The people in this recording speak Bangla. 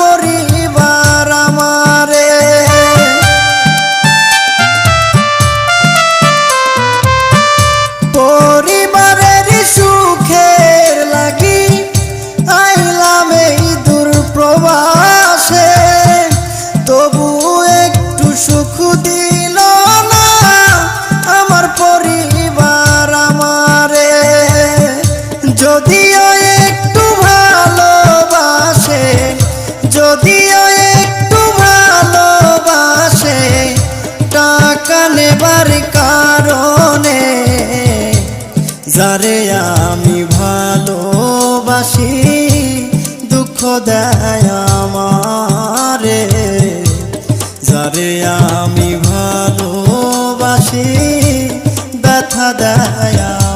পরিবার আমারে পরিবারের সুখের লাগি আইলাম এই দূর প্রবাসে, তবু একটু সুখ দিল না আমার পরিবার আমারে। যদিও একটু ভালোবাসে, যদিও একটু ভালোবাসে, টাকা নেবার কারণে যারে আমি ভালোবাসি দুঃখ দেয় আমারে, যারে আমি ভালোবাসি ব্যথা দেয়।